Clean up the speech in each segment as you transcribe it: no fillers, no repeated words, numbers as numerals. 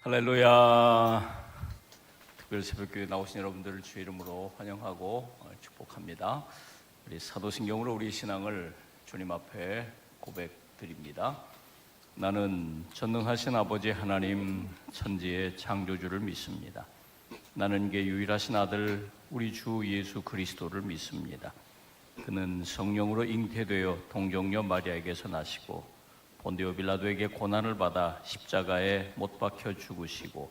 할렐루야. 특별 새벽교회 나오신 여러분들을 주의 이름으로 환영하고 축복합니다. 우리 사도신경으로 우리 신앙을 주님 앞에 고백드립니다. 나는 전능하신 아버지 하나님 천지의 창조주를 믿습니다. 나는 그의 유일하신 아들 우리 주 예수 그리스도를 믿습니다. 그는 성령으로 잉태되어 동정녀 마리아에게서 나시고 본디오 빌라도에게 고난을 받아 십자가에 못 박혀 죽으시고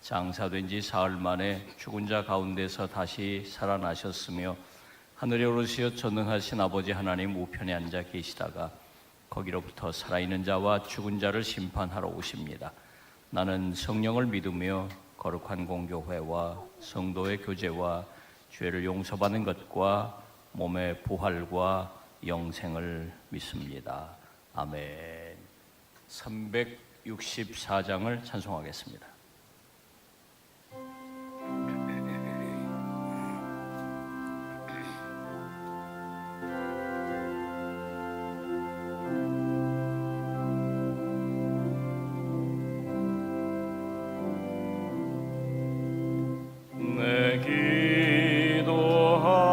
장사된 지 사흘 만에 죽은 자 가운데서 다시 살아나셨으며 하늘에 오르시어 전능하신 아버지 하나님 우편에 앉아 계시다가 거기로부터 살아있는 자와 죽은 자를 심판하러 오십니다. 나는 성령을 믿으며 거룩한 공교회와 성도의 교제와 죄를 용서받는 것과 몸의 부활과 영생을 믿습니다. 아멘. 364장을 찬송하겠습니다. 내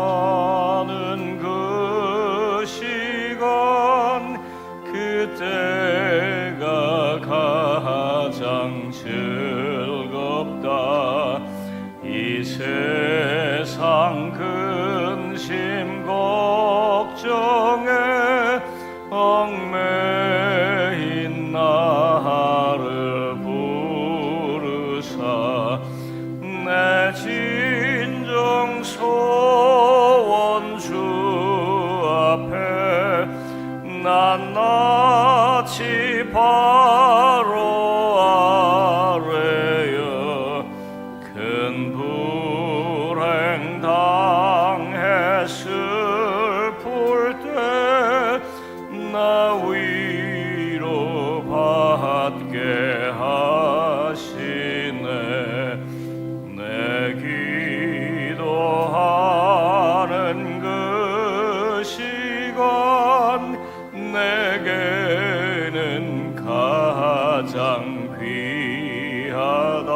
기도하는 그 시간 그때가 가장 즐겁다. 이 세상 근심 걱정에 얽매인 나를 부르사 내 진정 소원 주 앞에 낱낱이 바로 아뢰어 큰 불행 당해 슬플 때 나 위로 받게 하시네. 내 기도하는 그 시간 내게는 가장 귀하다.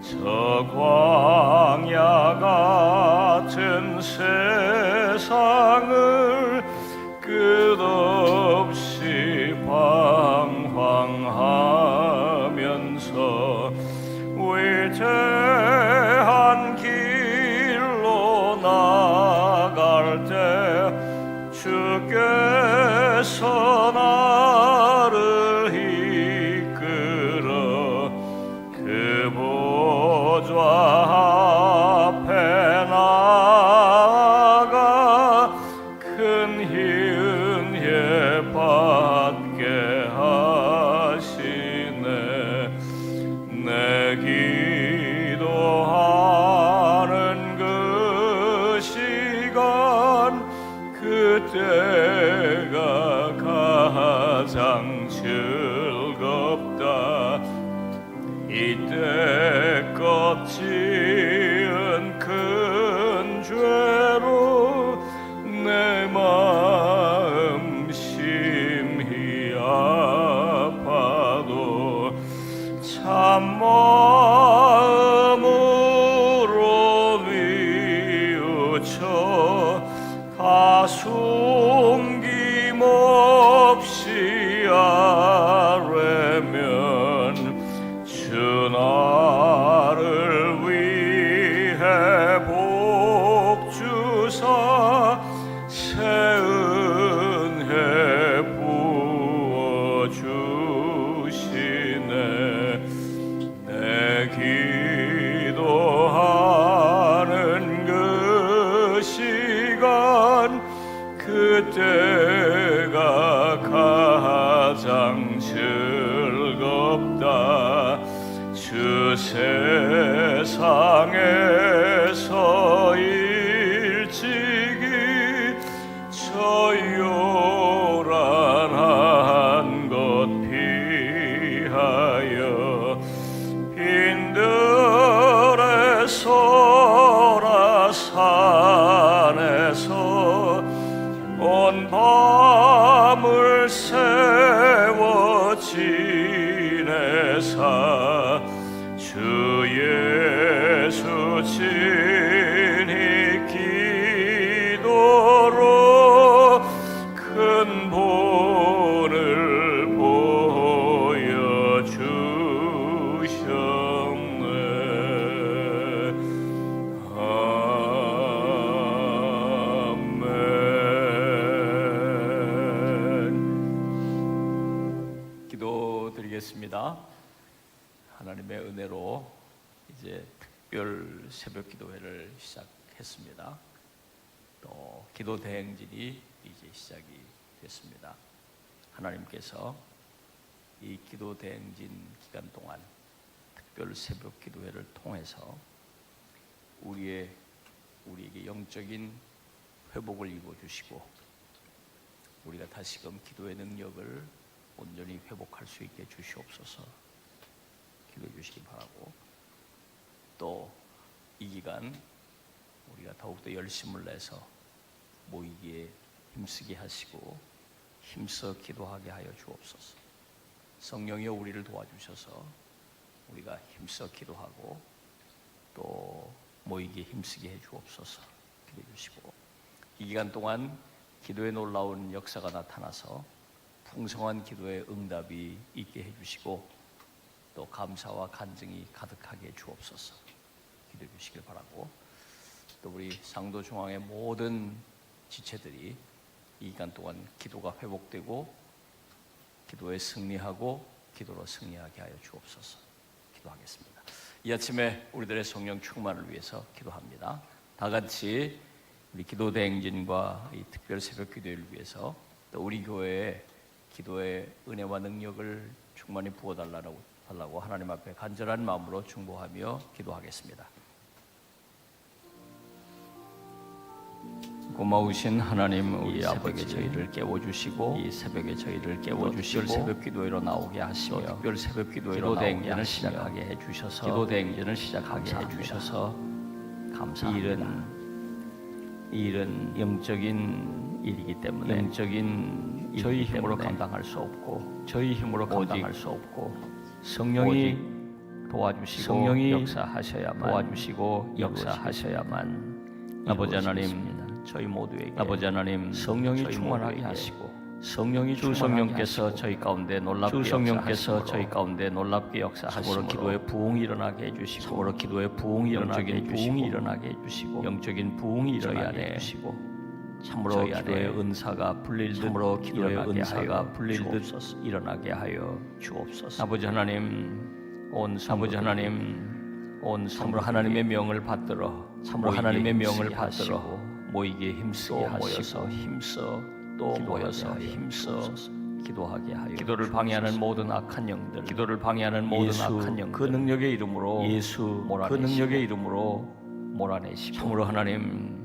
저 광야 같은 세상을 끝없이 방황하면서 위대한 길로 나갈 때 주께서 나를 이끌어 그 보좌 앞에 나아가 큰 희은혜 받게 하시네. 내 기도하는 그 시간 그때가 가장 즐겁다. 이때껏 지은 큰 죄로 내 마음 심히 아파도 참 마음으로 뉘우쳐 다 숨김없이 아뢰면 주 나를 위해 복 주사 새 은혜 부어 주시네. 내 기도하는 그 시간 그때가 가장 즐겁다. 주 세상에서 일찍이 저 요란한 곳 피하여 빈들의 소라산에서 온 밤을 세워 지내사 하나님의 은혜로 이제 특별 새벽 기도회를 시작했습니다. 또 기도 대행진이 이제 시작이 됐습니다. 하나님께서 이 기도 대행진 기간 동안 특별 새벽 기도회를 통해서 우리에게 영적인 회복을 이루어 주시고 우리가 다시금 기도의 능력을 온전히 회복할 수 있게 주시옵소서. 기도해 주시기 바라고, 또 이 기간 우리가 더욱더 열심을 내서 모이기에 힘쓰게 하시고 힘써 기도하게 하여 주옵소서. 성령이여 우리를 도와주셔서 우리가 힘써 기도하고 또 모이기에 힘쓰게 해 주옵소서. 기도해 주시고, 이 기간 동안 기도에 놀라운 역사가 나타나서 풍성한 기도의 응답이 있게 해 주시고 또 감사와 간증이 가득하게 해 주옵소서. 기도해 주시길 바라고, 또 우리 상도 중앙의 모든 지체들이 이 기간 동안 기도가 회복되고 기도에 승리하고 기도로 승리하게 하여 주옵소서. 기도하겠습니다. 이 아침에 우리들의 성령 충만을 위해서 기도합니다. 다 같이 우리 기도 대행진과 이 특별 새벽 기도를 위해서 또 우리 교회에 기도의 은혜와 능력을 충만히 부어달라고 하나님 앞에 간절한 마음으로 중보하며 기도하겠습니다. 고마우신 하나님, 우리 아버지 저희를 깨워주시고 이 새벽에 저희를 깨워주시고 새벽 기도회로 나오게 하시며 특별 새벽 기도회로 대행진을 시작하게 해주셔서 기도 대행진을 시작하게 해주셔서 감사합니다. 이 일은 영적인 일이기 때문에 영적인 저희 힘으로 감당할 수 없고 저희 힘으로 감당할 수 없고 성령이 도와주시고 성령이 역사하셔야만 도와주시고 역사하셔야만 아버지 하나님 저희 모두에게 아버지 하나님 성령이 충만하게 하시고 성령이 주 성령께서 저희 가운데 놀랍게 성령께서 저희 가운데 놀랍게 역사하심으로 기도의 부흥이 일어나게 해주시고 참으로 기도의 부흥이 일어나게 해주시고 영적인 부흥이 일어나게 해주시고 참으로 기도의 은사가 풀릴 듯 참으로 기도의 은사가 풀릴 듯 일어나게 하여 주옵소서. 아버지 하나님 온 참으로 하나님의 명을 받들어 참으로 하나님의 명을 받들어 모이게 힘쓰게 하시고 힘써 또 모여서 힘써 기도하게 하여 기도를 방해하는 모든 악한 영들 기도를 방해하는 모든 악한 영들 그 능력의 이름으로 예수 그 능력의 이름으로 몰아내시고 참으로 하나님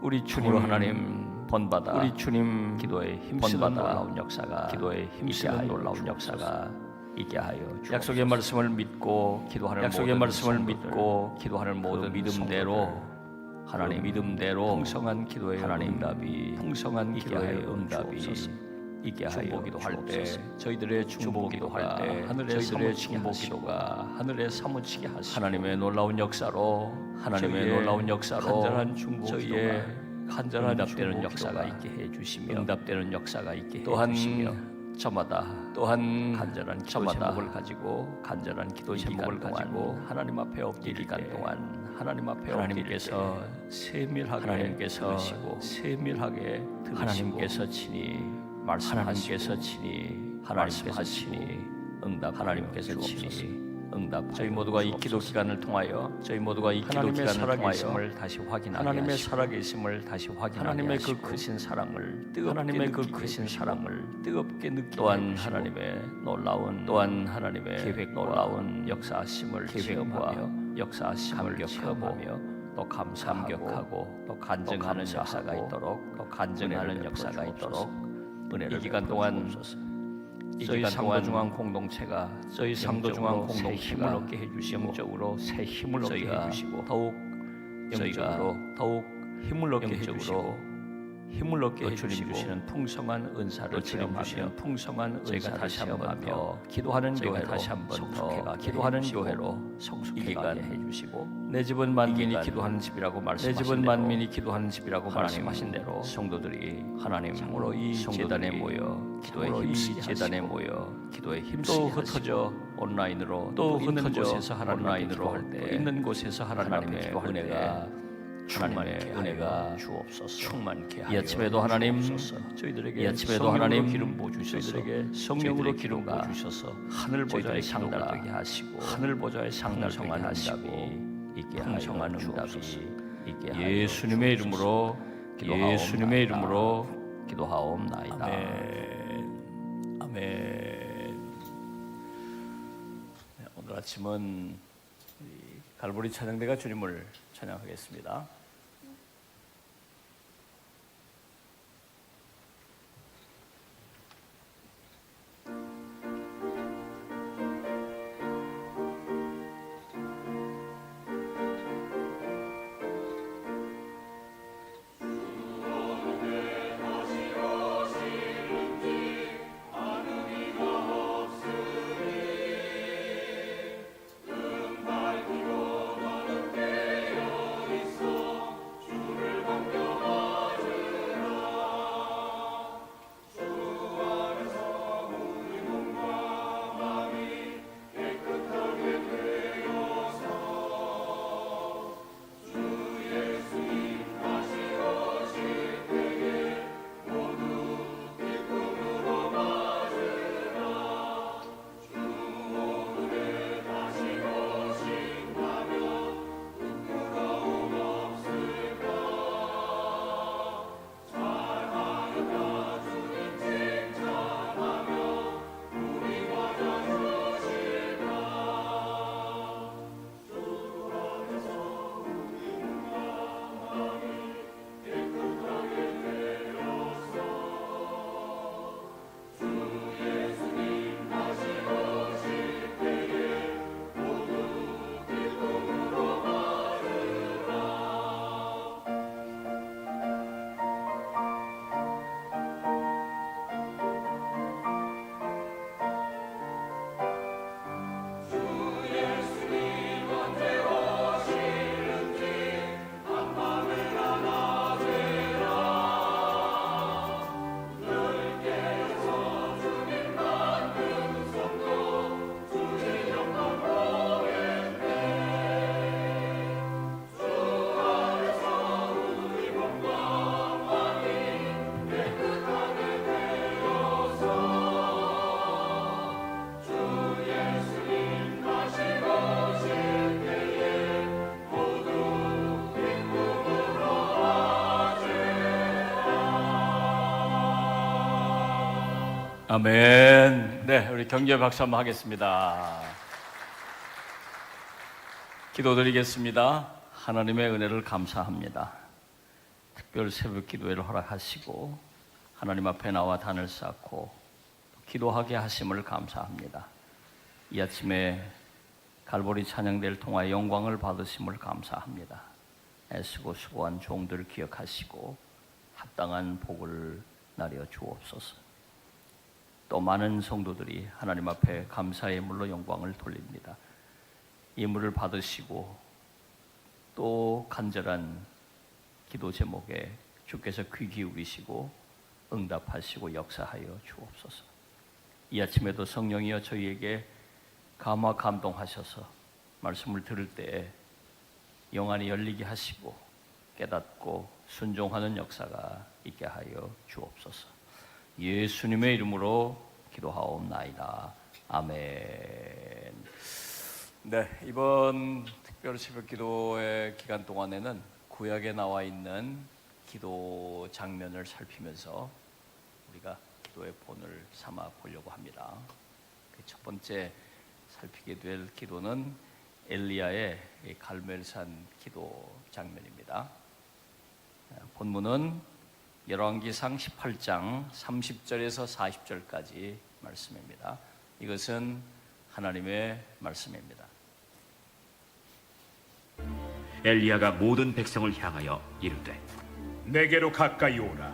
우리 주님으로 하나님 본받아 우리 주님 기도에 힘쓰는 놀라운 역사가 기도에 힘쓰는 놀라운 역사가 있게 하여 주옵소서. 약속의 말씀을 믿고 기도하는 모든 믿음대로 하나님 믿음대로 풍성한 기도의 응답이 풍성한 기도의 응답이 있게 하여 중보기도할 때 저희들의 중보기도할 때 하늘의 중보기도가 하늘에 사무치게 하시고 하나님의 놀라운 역사로 간절한 중보기도가 간절한 응답되는 역사가 있게 해 주시며 응답되는 역사가 있게 해 주시며 또한 간절한 기도 제목을 가지고 간절한 기도 제목을 가지고 하나님 앞에 엎드릴 기간 동안 하나님께서 세밀하게 들으시고 세밀하게 하나님께서 친히 말씀하시니 응답 하나님께서 친히 응답 저희 모두가 이 기도 기간을 통하여 하나님의 살아계심을 다시 확인하게 하시고 하나님의 그 크신 사랑을 뜨겁게 느끼게 또한 하나님의 놀라운 계획 놀라운 역사하심을 체험하며 감격하며 또 감격하고 또 간증하는 역사가 있도록 은혜를 이 기간 동안 저희 상도중앙 공동체가 힘을 얻게 해주시고 영적으로 새 힘을 얻게 해주시고 더욱 힘을 얻게 해주시고 주님 주시는 풍성한 은사를 체험하며 저희가 다시 한번 더 기도하는 교회로 성숙해가게 해주시고 내 집은 만민이 기도하는 집이라고 말씀하신 대로 성도들이 하나님 참으로 이 재단에 모여 기도에 힘쓰게 또 흩어져 온라인으로 또 있는 곳에서 하나님의 은혜가 하나님의 은혜가 주옵소서. 충만케 하여 이 아침에도 하나님 저희들에게 이 아침에도 하나님 기름 부어주셔서 저희들에게 성령으로 기름 부어주셔서 하늘 보좌에 상달되게 하시고 하늘 보좌에 상달되게 하시고 있게 하여 주옵소서. 예수님의 이름으로 예수님의 이름으로 기도하옵나이다. 아멘. 아멘. 오늘 아침은 갈보리 찬양대가 주님을 찬양하겠습니다. 아멘. 네, 우리 경제 박수 한번 하겠습니다. 기도드리겠습니다. 하나님의 은혜를 감사합니다. 특별 새벽 기도회를 허락하시고 하나님 앞에 나와 단을 쌓고 기도하게 하심을 감사합니다. 이 아침에 갈보리 찬양대를 통하여 영광을 받으심을 감사합니다. 애쓰고 수고한 종들 기억하시고 합당한 복을 나려 주옵소서. 또 많은 성도들이 하나님 앞에 감사의 물로 영광을 돌립니다. 이 물을 받으시고 또 간절한 기도 제목에 주께서 귀 기울이시고 응답하시고 역사하여 주옵소서. 이 아침에도 성령이여 저희에게 감화 감동하셔서 말씀을 들을 때에 영안이 열리게 하시고 깨닫고 순종하는 역사가 있게 하여 주옵소서. 예수님의 이름으로 기도하옵나이다. 아멘. 네, 이번 특별 새벽 기도의 기간 동안에는 구약에 나와 있는 기도 장면을 살피면서 우리가 기도의 본을 삼아 보려고 합니다. 첫 번째 살피게 될 기도는 엘리야의 갈멜산 기도 장면입니다. 본문은 열왕기상 18장 30절에서 40절까지 말씀입니다. 이것은 하나님의 말씀입니다. 엘리야가 모든 백성을 향하여 이르되 내게로 가까이 오라.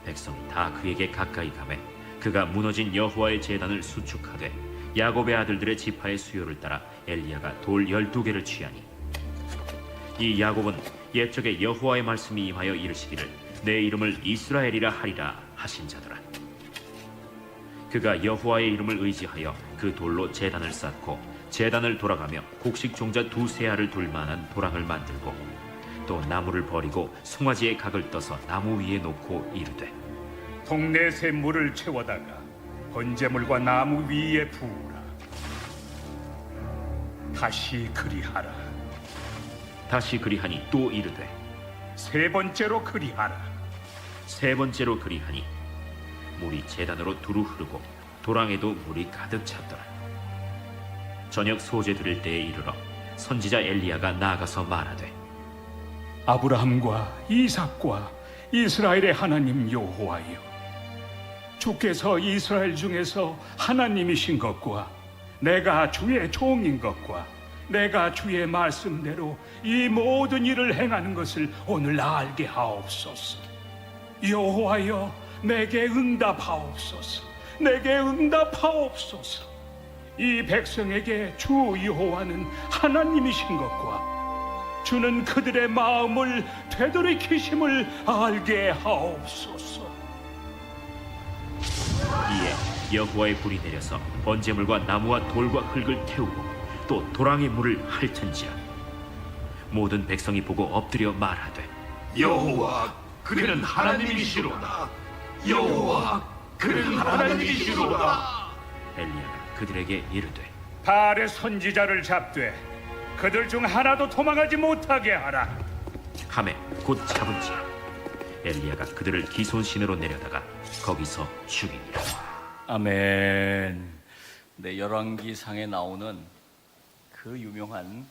백성이 다 그에게 가까이 가매 그가 무너진 여호와의 제단을 수축하되 야곱의 아들들의 지파의 수요를 따라 엘리야가 돌 12개를 취하니 이 야곱은 옛적에 여호와의 말씀이 임하여 이르시기를 내 이름을 이스라엘이라 하리라 하신 자더라. 그가 여호와의 이름을 의지하여 그 돌로 제단을 쌓고 제단을 돌아가며 곡식 종자 2 세알을 둘 만한 도랑을 만들고 또 나무를 버리고 송아지의 각을 떠서 나무 위에 놓고 이르되 동네 새 물을 채워다가 번제물과 나무 위에 부으라. 다시 그리하라. 다시 그리하니 또 이르되 세 번째로 그리하라. 세 번째로 그리하니 물이 제단으로 두루 흐르고 도랑에도 물이 가득 찼더라. 저녁 소제 드릴 때에 이르러 선지자 엘리야가 나아가서 말하되 아브라함과 이삭과 이스라엘의 하나님 여호와여, 주께서 이스라엘 중에서 하나님이신 것과 내가 주의 종인 것과 내가 주의 말씀대로 이 모든 일을 행하는 것을 오늘 알게 하옵소서. 여호와여, 내게 응답하옵소서. 내게 응답하옵소서. 이 백성에게 주 여호와는 하나님이신 것과 주는 그들의 마음을 되돌이키심을 알게 하옵소서. 이에 여호와의 불이 내려서 번제물과 나무와 돌과 흙을 태우고 또 도랑의 물을 핥은지라. 모든 백성이 보고 엎드려 말하되 여호와 그는 하나님이시로다. 여호와 그는 하나님이시로다. 엘리야가 그들에게 이르되 바알의 선지자를 잡되 그들 중 하나도 도망하지 못하게 하라. 하매 곧 잡은지라. 엘리야가 그들을 기손신으로 내려다가 거기서 죽이니라. 아멘. 네, 열왕기상에 나오는 그 유명한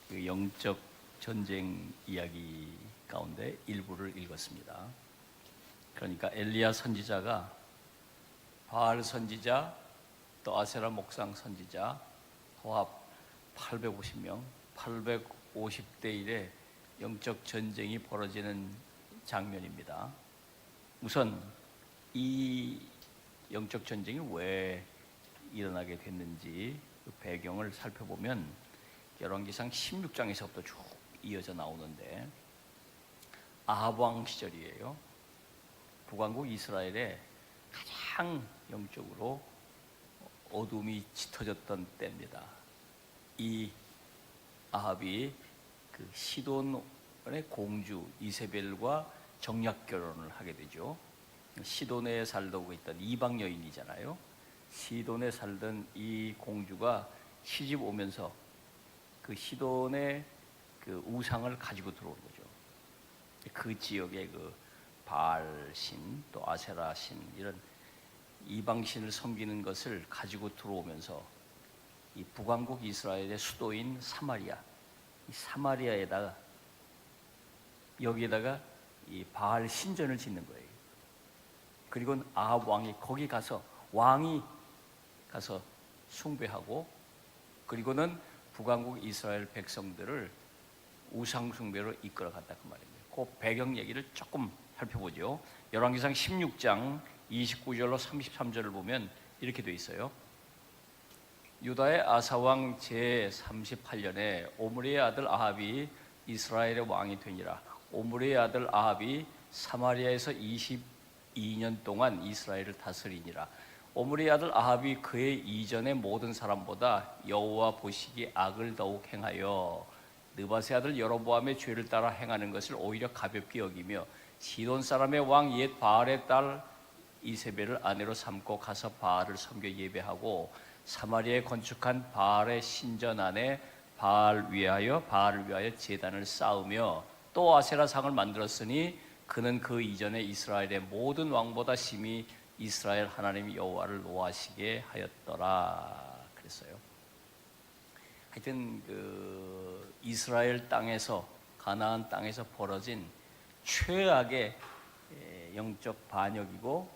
그 영적 전쟁 이야기 가운데 일부를 읽었습니다. 그러니까 엘리야 선지자가 바알 선지자 또 아세라 목상 선지자 도합 850명, 850대 1의 영적 전쟁이 벌어지는 장면입니다. 우선 이 영적 전쟁이 왜 일어나게 됐는지 그 배경을 살펴보면 열왕기상 16장에서부터 쭉 이어져 나오는데 아합 왕 시절이에요. 북왕국 이스라엘의 가장 영적으로 어둠이 짙어졌던 때입니다. 이 아합이 그 시돈의 공주 이세벨과 정략 결혼을 하게 되죠. 시돈에 살고 있던 이방 여인이잖아요. 시돈에 살던 이 공주가 시집 오면서 그 시돈의 그 우상을 가지고 들어온 거죠. 그 지역의 그 바알신 또 아세라신 이런 이방신을 섬기는 것을 가지고 들어오면서 이 북왕국 이스라엘의 수도인 사마리아, 이 사마리아에다가 여기에다가 이 바알 신전을 짓는 거예요. 그리고 아합 왕이 거기 가서 왕이 가서 숭배하고 그리고는 북왕국 이스라엘 백성들을 우상 숭배로 이끌어갔다 그 말입니다. 그 배경 얘기를 조금 살펴보죠. 열왕기상 16장 29절로 33절을 보면 이렇게 돼 있어요. 유다의 아사왕 제38년에 오므리의 아들 아합이 이스라엘의 왕이 되니라. 오므리의 아들 아합이 사마리아에서 22년 동안 이스라엘을 다스리니라. 오므리의 아들 아합이 그의 이전의 모든 사람보다 여호와 보시기에 악을 더욱 행하여 느바세 아들 여로보암의 죄를 따라 행하는 것을 오히려 가볍게 여기며 시돈 사람의 왕 옛 바알의 딸 이세벨을 아내로 삼고 가서 바알을 섬겨 예배하고 사마리아에 건축한 바알의 신전 안에 바알을 위하여 제단을 쌓으며 또 아세라 상을 만들었으니 그는 그 이전에 이스라엘의 모든 왕보다 심히 이스라엘 하나님 여호와를 노하시게 하였더라 그랬어요. 하여튼 그 이스라엘 땅에서 가나안 땅에서 벌어진 최악의 영적 반역이고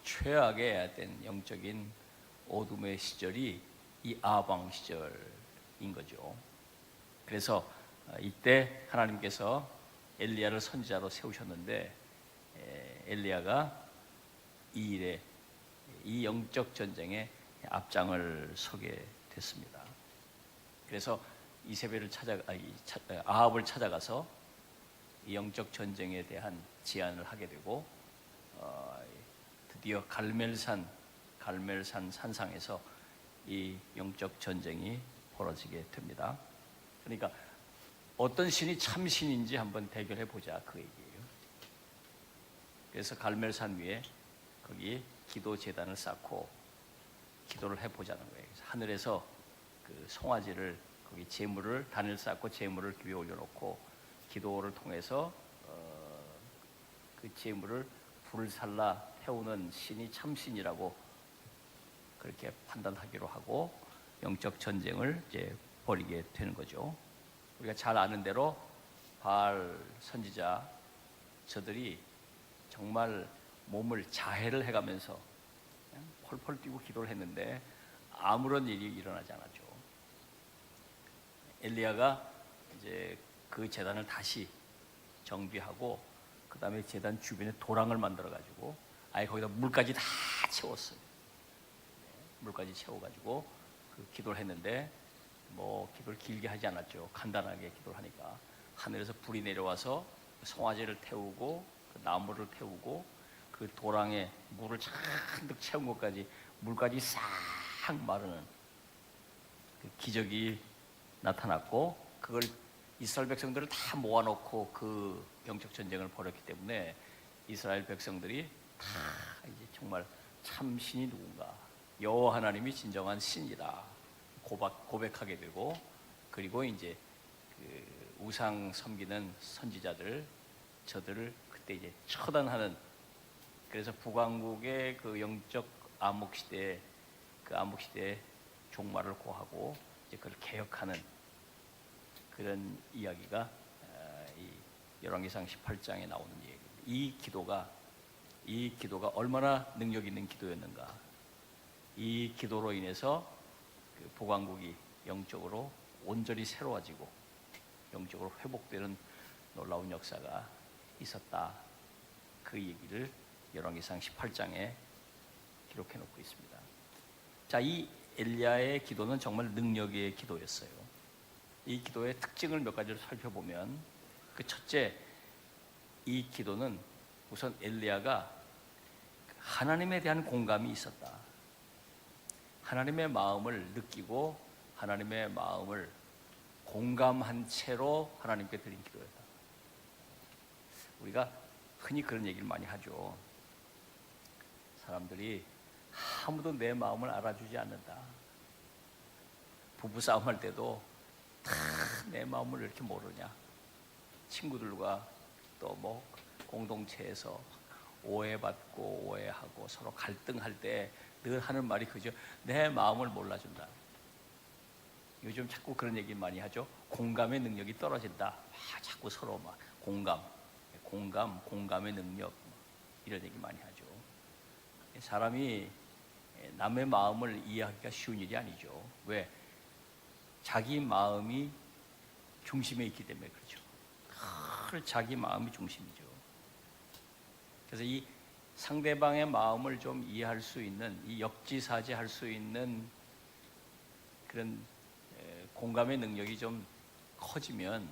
최악의 어떤 영적인 어둠의 시절이 이 아방 시절인 거죠. 그래서 이때 하나님께서 엘리야를 선지자로 세우셨는데 엘리야가 이 일에 이 영적 전쟁에 앞장을 서게 됐습니다. 그래서 이세벨을 아합을 찾아가서 이 영적 전쟁에 대한 제안을 하게 되고 드디어 갈멜산 산상에서 이 영적 전쟁이 벌어지게 됩니다. 그러니까 어떤 신이 참 신인지 한번 대결해 보자 그 얘기예요. 그래서 갈멜산 위에 거기 기도 제단을 쌓고 기도를 해 보자는 거예요. 그래서 하늘에서 그 송아지를 거기 제물을 단을 쌓고 제물을 위에 올려놓고 기도를 통해서 그 제물을 불을 살라 태우는 신이 참 신이라고 그렇게 판단하기로 하고 영적 전쟁을 이제 벌이게 되는 거죠. 우리가 잘 아는 대로 바알 선지자 저들이 정말 몸을 자해를 해가면서 그냥 펄펄 뛰고 기도를 했는데 아무런 일이 일어나지 않았죠. 엘리야가 이제 그 제단을 다시 정비하고 그 다음에 제단 주변에 도랑을 만들어 가지고 아예 거기다 물까지 다 채웠어요. 물까지 채워가지고 그 기도를 했는데 뭐 기도를 길게 하지 않았죠. 간단하게 기도를 하니까 하늘에서 불이 내려와서 송아지를 태우고 그 나무를 태우고 그 도랑에 물을 잔뜩 채운 것까지 물까지 싹 마르는 그 기적이 나타났고 그걸 이스라엘 백성들을 다 모아놓고 그 영적 전쟁을 벌였기 때문에 이스라엘 백성들이 다 이제 정말 참 신이 누군가 여호와 하나님이 진정한 신이다 고백하게 되고 그리고 이제 그 우상 섬기는 선지자들 저들을 그때 이제 처단하는 그래서 북왕국의 그 영적 암흑 시대에 그 암흑 시대에 종말을 고하고 이제 그걸 개혁하는 그런 이야기가 이 열왕기상 18장에 나오는 얘기입니다. 이 기도가 얼마나 능력 있는 기도였는가. 이 기도로 인해서 그 북왕국이 영적으로 온전히 새로워지고 영적으로 회복되는 놀라운 역사가 있었다. 그 얘기를 열왕기상 18장에 기록해 놓고 있습니다. 자, 이 엘리야의 기도는 정말 능력의 기도였어요. 이 기도의 특징을 몇 가지를 살펴보면 그 첫째, 이 기도는 우선 엘리야가 하나님에 대한 공감이 있었다. 하나님의 마음을 느끼고 하나님의 마음을 공감한 채로 하나님께 드린 기도였다. 우리가 흔히 그런 얘기를 많이 하죠. 사람들이 아무도 내 마음을 알아주지 않는다. 부부 싸움할 때도 다 내 마음을 이렇게 모르냐. 친구들과 또 뭐 공동체에서 오해받고 오해하고 서로 갈등할 때 늘 하는 말이 그죠. 내 마음을 몰라준다. 요즘 자꾸 그런 얘기 많이 하죠. 공감의 능력이 떨어진다. 자꾸 서로 막 공감의 능력 이런 얘기 많이 하죠. 사람이 남의 마음을 이해하기가 쉬운 일이 아니죠. 왜? 자기 마음이 중심에 있기 때문에 그렇죠. 늘 자기 마음이 중심이죠. 그래서 이 상대방의 마음을 좀 이해할 수 있는, 이 역지사지할 수 있는 그런 공감의 능력이 좀 커지면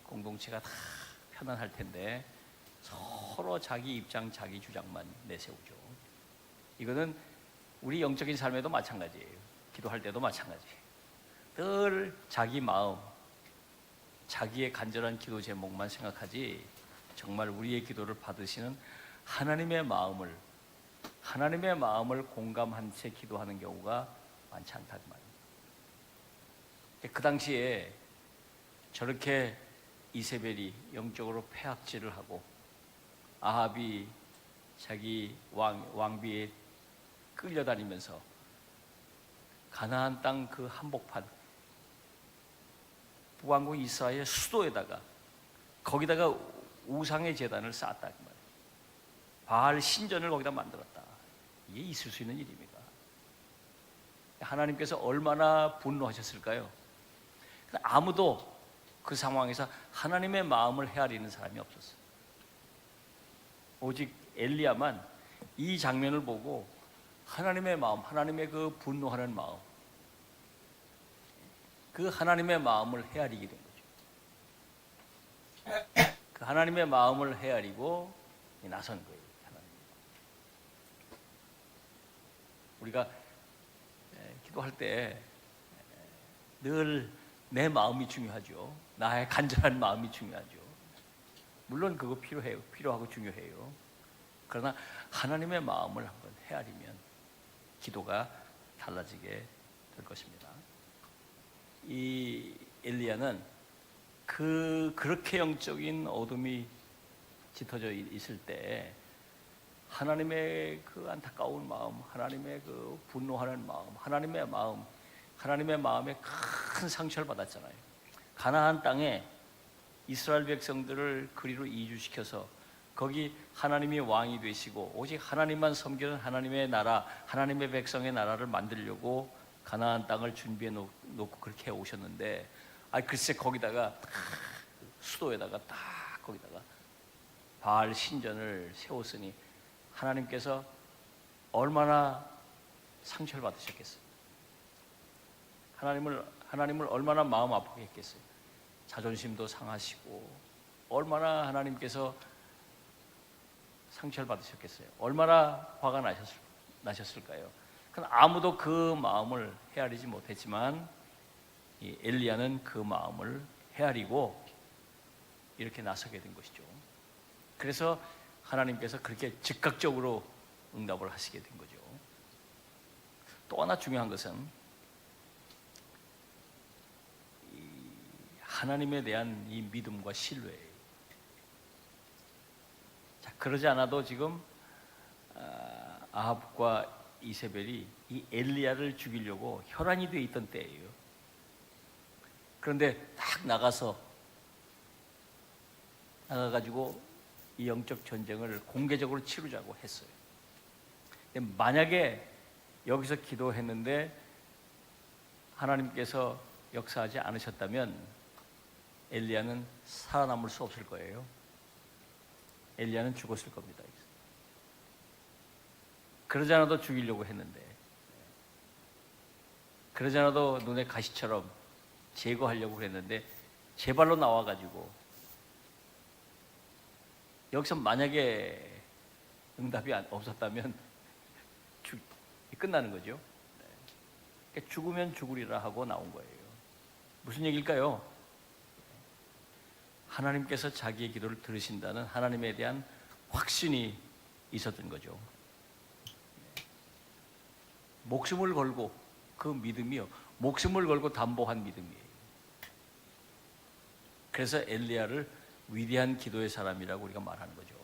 공동체가 다 편안할 텐데 서로 자기 입장, 자기 주장만 내세우죠. 이거는 우리 영적인 삶에도 마찬가지예요. 기도할 때도 마찬가지예요. 늘 자기 마음, 자기의 간절한 기도 제목만 생각하지 정말 우리의 기도를 받으시는 하나님의 마음을 공감한 채 기도하는 경우가 많지 않다 그 말입니다. 그 당시에 저렇게 이세벨이 영적으로 폐악질을 하고 아합이 자기 왕비에 끌려다니면서 가나안 땅 그 한복판 북왕국 이스라엘 수도에다가 거기다가 우상의 제단을 쌓았다 그 말이에요. 바알 신전을 거기다 만들었다. 이게 있을 수 있는 일입니까? 하나님께서 얼마나 분노하셨을까요? 아무도 그 상황에서 하나님의 마음을 헤아리는 사람이 없었어요. 오직 엘리야만 이 장면을 보고 하나님의 마음, 하나님의 그 분노하는 마음, 그 하나님의 마음을 헤아리게 된 거죠. 그 하나님의 마음을 헤아리고 나선 거예요. 우리가 기도할 때 늘 내 마음이 중요하죠. 나의 간절한 마음이 중요하죠. 물론 그거 필요해요. 필요하고 중요해요. 그러나 하나님의 마음을 한번 헤아리면 기도가 달라지게 될 것입니다. 이 엘리야는 그렇게 영적인 어둠이 짚어져 있을 때 하나님의 그 안타까운 마음, 하나님의 그 분노하는 마음, 하나님의 마음에 큰 상처를 받았잖아요. 가나안 땅에 이스라엘 백성들을 그리로 이주시켜서 거기 하나님이 왕이 되시고 오직 하나님만 섬기는 하나님의 나라, 하나님의 백성의 나라를 만들려고 가나안 땅을 준비해 놓고 그렇게 오셨는데, 글쎄 거기다가 수도에다가 딱 거기다가 바알 신전을 세웠으니 하나님께서 얼마나 상처를 받으셨겠어요. 하나님을 얼마나 마음 아프게 했겠어요. 자존심도 상하시고 얼마나 하나님께서 상처를 받으셨겠어요. 얼마나 화가 나셨을까요? 그럼 아무도 그 마음을 헤아리지 못했지만 이 엘리야는 그 마음을 헤아리고 이렇게 나서게 된 것이죠. 그래서 하나님께서 그렇게 즉각적으로 응답을 하시게 된 거죠. 또 하나 중요한 것은 하나님에 대한 이 믿음과 신뢰예요. 자, 그러지 않아도 지금 아합과 이세벨이 이 엘리야를 죽이려고 혈안이 되어 있던 때예요. 그런데 딱 나가가지고 이 영적 전쟁을 공개적으로 치르자고 했어요. 근데 만약에 여기서 기도했는데 하나님께서 역사하지 않으셨다면 엘리야는 살아남을 수 없을 거예요. 엘리야는 죽었을 겁니다. 그러지 않아도 죽이려고 했는데, 그러지 않아도 눈에 가시처럼 제거하려고 했는데 제발로 나와가지고 여기서 만약에 응답이 없었다면 끝나는 거죠. 그러니까 죽으면 죽으리라 하고 나온 거예요. 무슨 얘기일까요? 하나님께서 자기의 기도를 들으신다는 하나님에 대한 확신이 있었던 거죠. 목숨을 걸고, 그 믿음이요, 목숨을 걸고 담보한 믿음이에요. 그래서 엘리야를 위대한 기도의 사람이라고 우리가 말하는 거죠.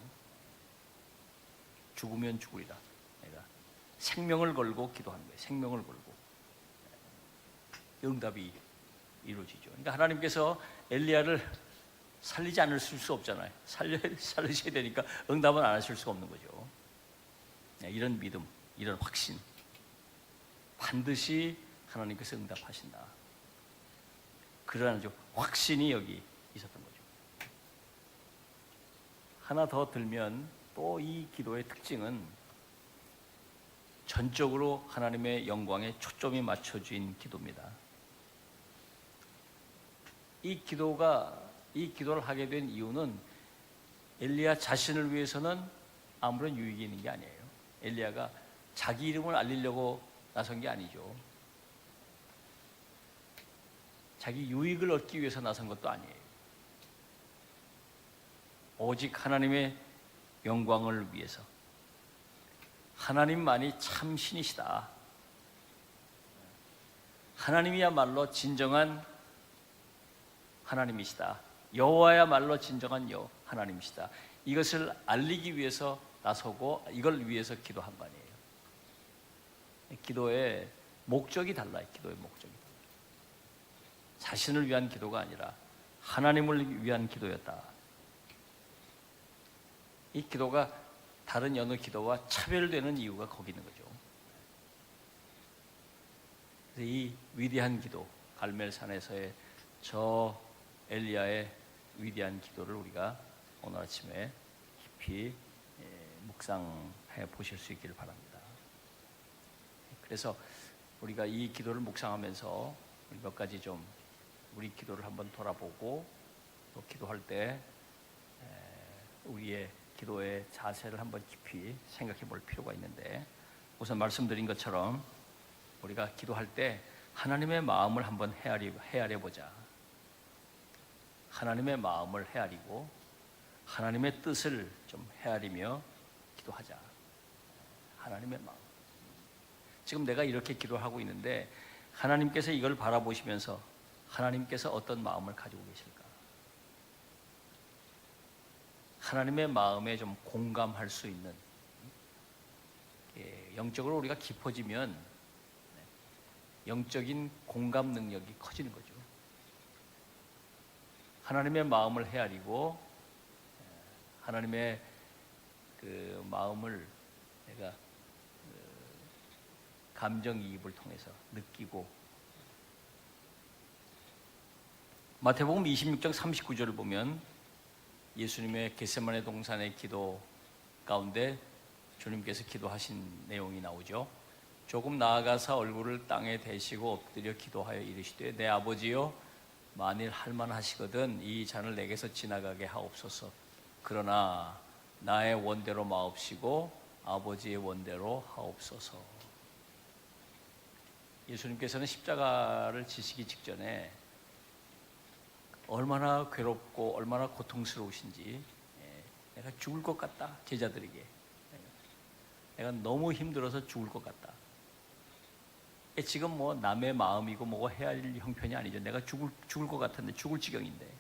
죽으면 죽으리라. 내가 생명을 걸고 기도하는 거예요. 생명을 걸고 응답이 이루어지죠. 그러니까 하나님께서 엘리야를 살리지 않을 수 없잖아요. 살리셔야 되니까 응답은 안 하실 수가 없는 거죠. 이런 믿음, 이런 확신, 반드시 하나님께서 응답하신다. 그러한 확신이 여기 있었던 거죠. 하나 더 들면 또 이 기도의 특징은 전적으로 하나님의 영광에 초점이 맞춰진 기도입니다. 이 기도를 하게 된 이유는 엘리야 자신을 위해서는 아무런 유익이 있는 게 아니에요. 엘리야가 자기 이름을 알리려고 나선 게 아니죠. 자기 유익을 얻기 위해서 나선 것도 아니에요. 오직 하나님의 영광을 위해서. 하나님만이 참 신이시다. 하나님이야말로 진정한 하나님이시다. 여호와야말로 진정한 하나님이시다. 이것을 알리기 위해서 나서고 이걸 위해서 기도한 거 아니에요. 기도의 목적이 달라요. 기도의 목적이 달라요. 자신을 위한 기도가 아니라 하나님을 위한 기도였다. 이 기도가 다른 어느 기도와 차별되는 이유가 거기 있는 거죠. 이 위대한 기도, 갈멜산에서의 저 엘리야의 위대한 기도를 우리가 오늘 아침에 깊이 묵상해 보실 수 있기를 바랍니다. 그래서 우리가 이 기도를 묵상하면서 몇 가지 좀 우리 기도를 한번 돌아보고 또 기도할 때 우리의 기도의 자세를 한번 깊이 생각해 볼 필요가 있는데, 우선 말씀드린 것처럼 우리가 기도할 때 하나님의 마음을 한번 헤아려 보자. 하나님의 마음을 헤아리고 하나님의 뜻을 좀 헤아리며 기도하자. 하나님의 마음. 지금 내가 이렇게 기도하고 있는데 하나님께서 이걸 바라보시면서 하나님께서 어떤 마음을 가지고 계실까? 하나님의 마음에 좀 공감할 수 있는, 영적으로 우리가 깊어지면 영적인 공감 능력이 커지는 거죠. 하나님의 마음을 헤아리고 하나님의 그 마음을 내가 감정이입을 통해서 느끼고, 마태복음 26장 39절을 보면 예수님의 겟세마네 동산의 기도 가운데 주님께서 기도하신 내용이 나오죠. 조금 나아가서 얼굴을 땅에 대시고 엎드려 기도하여 이르시되 내 아버지여 만일 할만하시거든 이 잔을 내게서 지나가게 하옵소서. 그러나 나의 원대로 마옵시고 아버지의 원대로 하옵소서. 예수님께서는 십자가를 지시기 직전에 얼마나 괴롭고 얼마나 고통스러우신지, 내가 죽을 것 같다, 제자들에게 내가 너무 힘들어서 죽을 것 같다. 지금 뭐 남의 마음이고 뭐고 해야 할 형편이 아니죠. 내가 죽을 것 같은데, 죽을 지경인데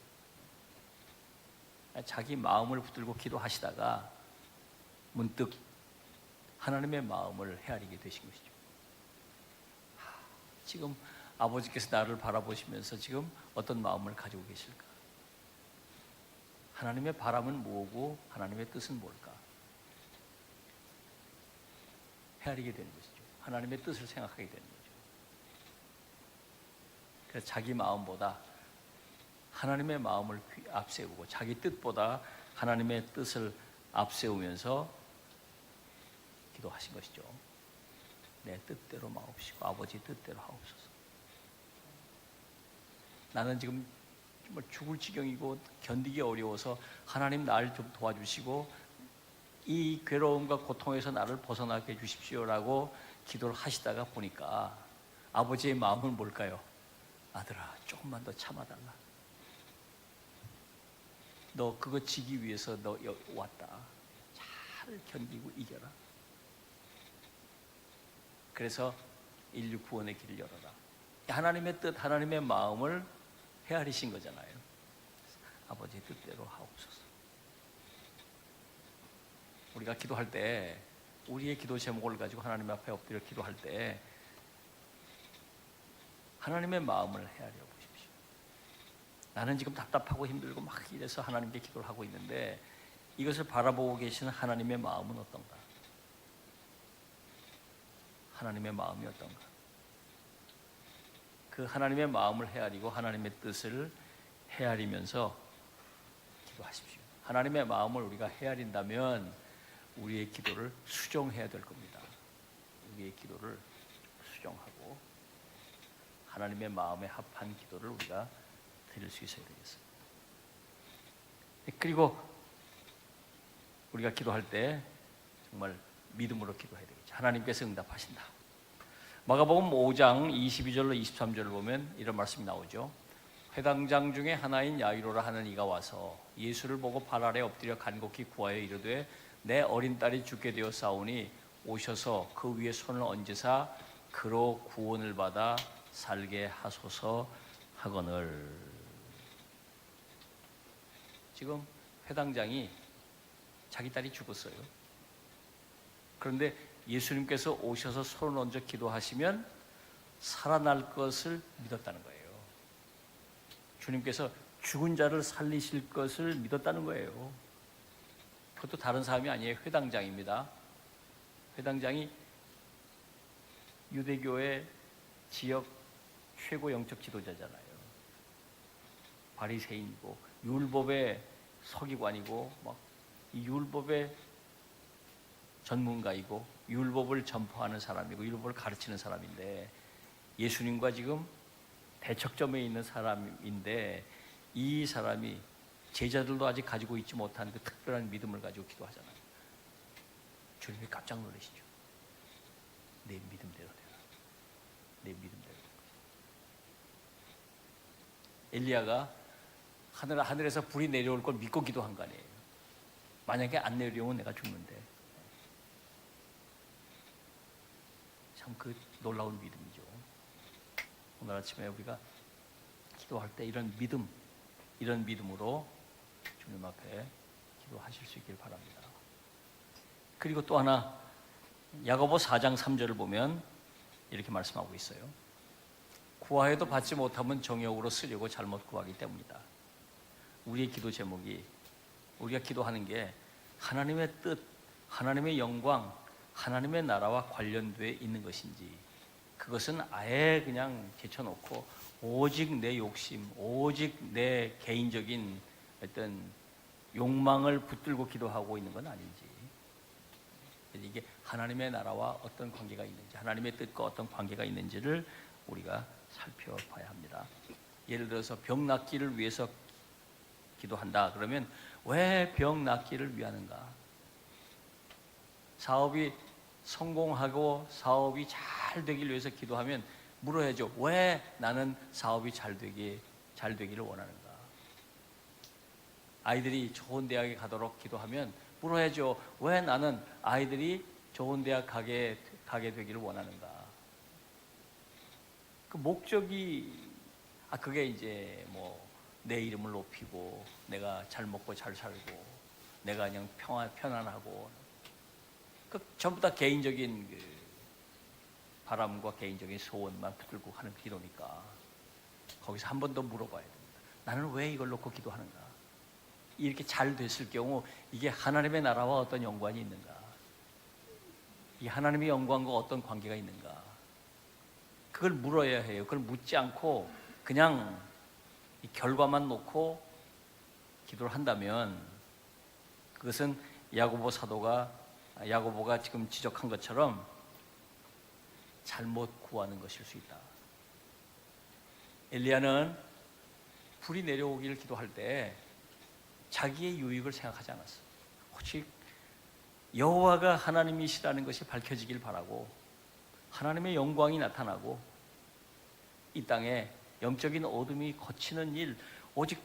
자기 마음을 붙들고 기도하시다가 문득 하나님의 마음을 헤아리게 되신 것이죠. 지금 아버지께서 나를 바라보시면서 지금 어떤 마음을 가지고 계실까? 하나님의 바람은 뭐고 하나님의 뜻은 뭘까? 헤아리게 되는 것이죠. 하나님의 뜻을 생각하게 되는 거죠. 그래서 자기 마음보다 하나님의 마음을 앞세우고 자기 뜻보다 하나님의 뜻을 앞세우면서 기도하신 것이죠. 내 뜻대로 마옵시고 아버지 뜻대로 하옵소서. 나는 지금 정말 죽을 지경이고 견디기 어려워서 하나님 나를 좀 도와주시고 이 괴로움과 고통에서 나를 벗어나게 해주십시오라고 기도를 하시다가 보니까 아버지의 마음은 뭘까요? 아들아, 조금만 더 참아달라. 너 그거 지기 위해서 너 왔다. 잘 견디고 이겨라. 그래서 인류 구원의 길을 열어라. 하나님의 뜻, 하나님의 마음을 헤아리신 거잖아요. 아버지의 뜻대로 하옵소서. 우리가 기도할 때, 우리의 기도 제목을 가지고 하나님 앞에 엎드려 기도할 때 하나님의 마음을 헤아려 보십시오. 나는 지금 답답하고 힘들고 막 이래서 하나님께 기도를 하고 있는데 이것을 바라보고 계시는 하나님의 마음은 어떤가? 하나님의 마음이 어떤가? 그 하나님의 마음을 헤아리고 하나님의 뜻을 헤아리면서 기도하십시오. 하나님의 마음을 우리가 헤아린다면 우리의 기도를 수정해야 될 겁니다. 우리의 기도를 수정하고 하나님의 마음에 합한 기도를 우리가 드릴 수 있어야 되겠습니다. 그리고 우리가 기도할 때 정말 믿음으로 기도해야 되겠죠. 하나님께서 응답하신다. 마가복음 5장 22절로 23절을 보면 이런 말씀이 나오죠. 회당장 중에 하나인 야이로라 하는 이가 와서 예수를 보고 발 아래 엎드려 간곡히 구하여 이르되 내 어린 딸이 죽게 되어 싸우니 오셔서 그 위에 손을 얹으사 그로 구원을 받아 살게 하소서 하거늘. 지금 회당장이 자기 딸이 죽었어요. 그런데 예수님께서 오셔서 손을 얹어 기도하시면 살아날 것을 믿었다는 거예요. 주님께서 죽은 자를 살리실 것을 믿었다는 거예요. 그것도 다른 사람이 아니에요. 회당장입니다. 회당장이 유대교의 지역 최고 영적 지도자잖아요. 바리새인이고 율법의 서기관이고 막 이 율법의 전문가이고 율법을 전파하는 사람이고 율법을 가르치는 사람인데 예수님과 지금 대척점에 있는 사람인데 이 사람이 제자들도 아직 가지고 있지 못한 그 특별한 믿음을 가지고 기도하잖아요. 주님이 깜짝 놀라시죠. 내 믿음대로 되라. 내 믿음대로. 엘리야가 하늘에서 불이 내려올 걸 믿고 기도한 거 아니에요. 만약에 안 내려오면 내가 죽는데. 참 그 놀라운 믿음이죠. 오늘 아침에 우리가 기도할 때 이런 믿음으로 주님 앞에 기도하실 수 있길 바랍니다. 그리고 또 하나, 야고보 4장 3절을 보면 이렇게 말씀하고 있어요. 구하여도 받지 못하면 정욕으로 쓰려고 잘못 구하기 때문이다. 우리의 기도 제목이, 우리가 기도하는 게 하나님의 뜻, 하나님의 영광, 하나님의 나라와 관련되어 있는 것인지, 그것은 아예 그냥 제쳐놓고 오직 내 욕심, 오직 내 개인적인 어떤 욕망을 붙들고 기도하고 있는 건 아닌지, 이게 하나님의 나라와 어떤 관계가 있는지, 하나님의 뜻과 어떤 관계가 있는지를 우리가 살펴봐야 합니다. 예를 들어서 병 낫기를 위해서 기도한다 그러면 왜 병 낫기를 위하는가? 사업이 성공하고 사업이 잘 되길 위해서 기도하면 물어야죠. 왜 나는 사업이 잘 되기를 원하는가? 아이들이 좋은 대학에 가도록 기도하면 물어야죠. 왜 나는 아이들이 좋은 대학 가게 되기를 원하는가? 그 목적이, 그게 이제 뭐 내 이름을 높이고 내가 잘 먹고 잘 살고 내가 그냥 편안하고, 그 전부 다 개인적인 그 바람과 개인적인 소원만 붙들고 하는 기도니까 거기서 한 번 더 물어봐야 됩니다. 나는 왜 이걸 놓고 기도하는가? 이렇게 잘 됐을 경우 이게 하나님의 나라와 어떤 연관이 있는가? 이 하나님의 영광과 어떤 관계가 있는가? 그걸 물어야 해요. 그걸 묻지 않고 그냥 이 결과만 놓고 기도를 한다면 그것은 야고보가 지금 지적한 것처럼 잘못 구하는 것일 수 있다. 엘리야는 불이 내려오기를 기도할 때 자기의 유익을 생각하지 않았어. 오직 여호와가 하나님이시라는 것이 밝혀지길 바라고, 하나님의 영광이 나타나고 이 땅에 영적인 어둠이 걷히는 일, 오직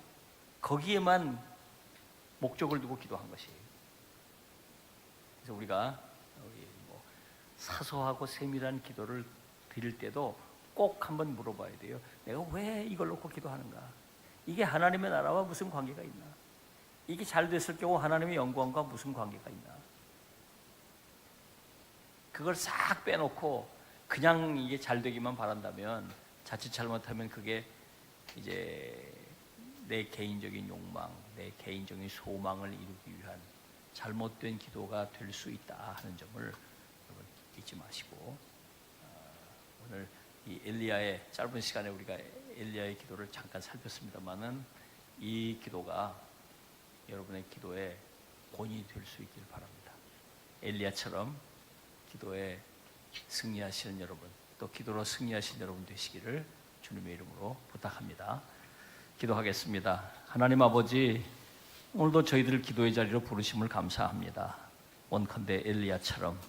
거기에만 목적을 두고 기도한 것이에요. 그래서 우리가 사소하고 세밀한 기도를 드릴 때도 꼭 한번 물어봐야 돼요. 내가 왜 이걸 놓고 기도하는가? 이게 하나님의 나라와 무슨 관계가 있나? 이게 잘 됐을 경우 하나님의 영광과 무슨 관계가 있나? 그걸 싹 빼놓고 그냥 이게 잘 되기만 바란다면 자칫 잘못하면 그게 이제 내 개인적인 욕망, 내 개인적인 소망을 이루기 위한 잘못된 기도가 될 수 있다 하는 점을 여러분 잊지 마시고, 오늘 이 엘리야의 짧은 시간에 우리가 엘리야의 기도를 잠깐 살폈습니다만은 이 기도가 여러분의 기도의 본이 될 수 있길 바랍니다. 엘리야처럼 기도에 승리하시는 여러분, 또 기도로 승리하신 여러분 되시기를 주님의 이름으로 부탁합니다. 기도하겠습니다. 하나님 아버지, 오늘도 저희들을 기도의 자리로 부르심을 감사합니다. 원컨대 엘리야처럼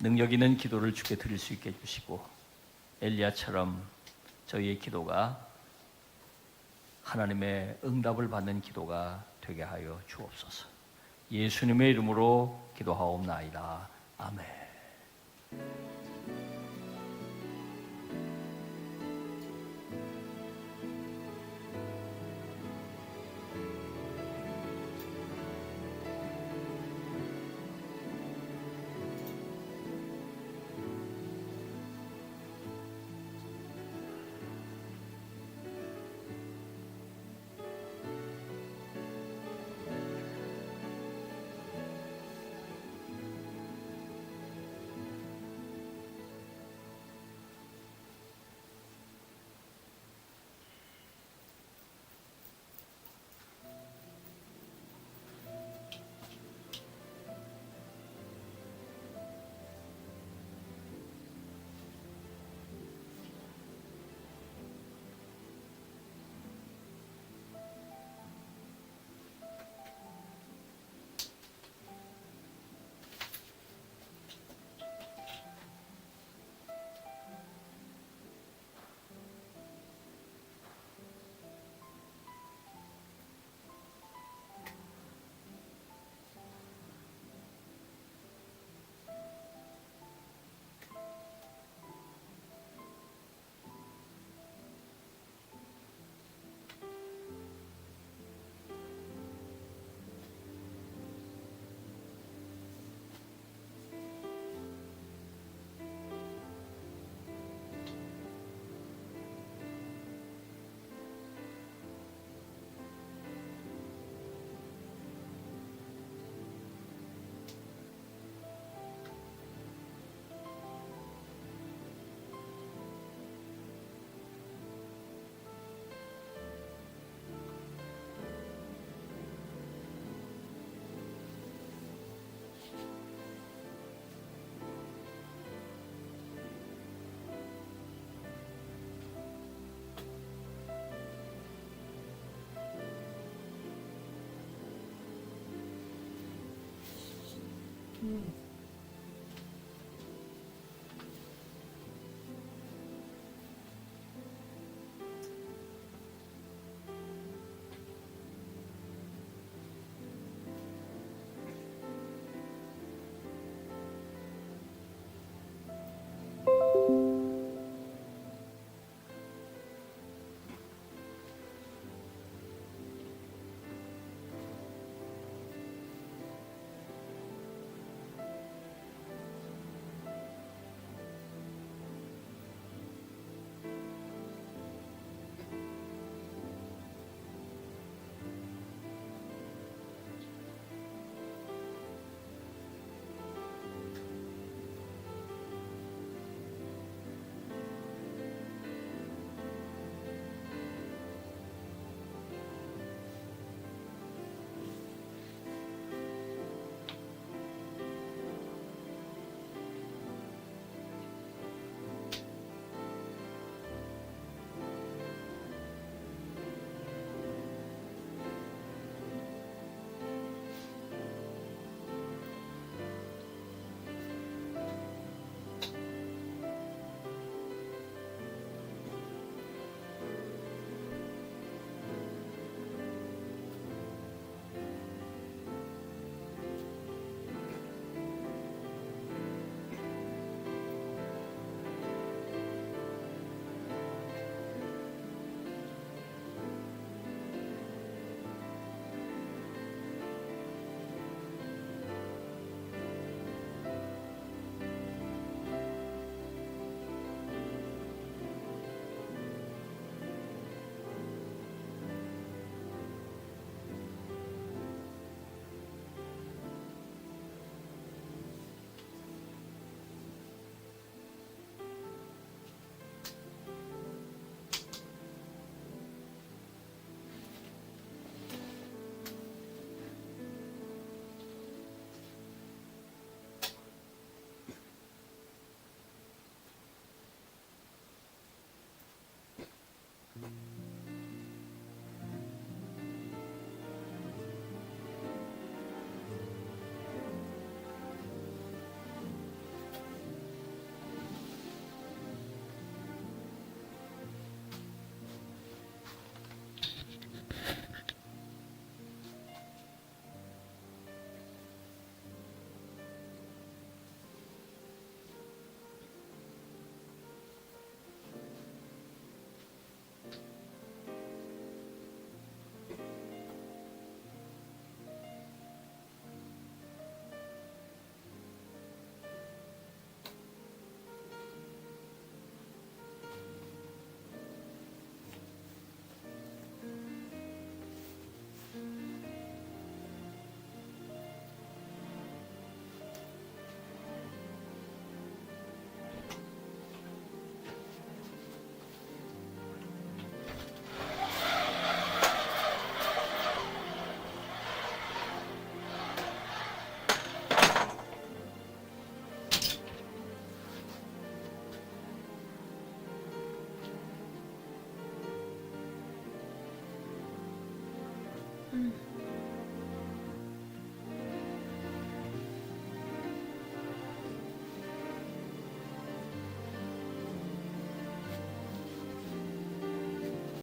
능력 있는 기도를 주께 드릴 수 있게 해주시고, 엘리야처럼 저희의 기도가 하나님의 응답을 받는 기도가 되게 하여 주옵소서. 예수님의 이름으로 기도하옵나이다. 아멘. 음.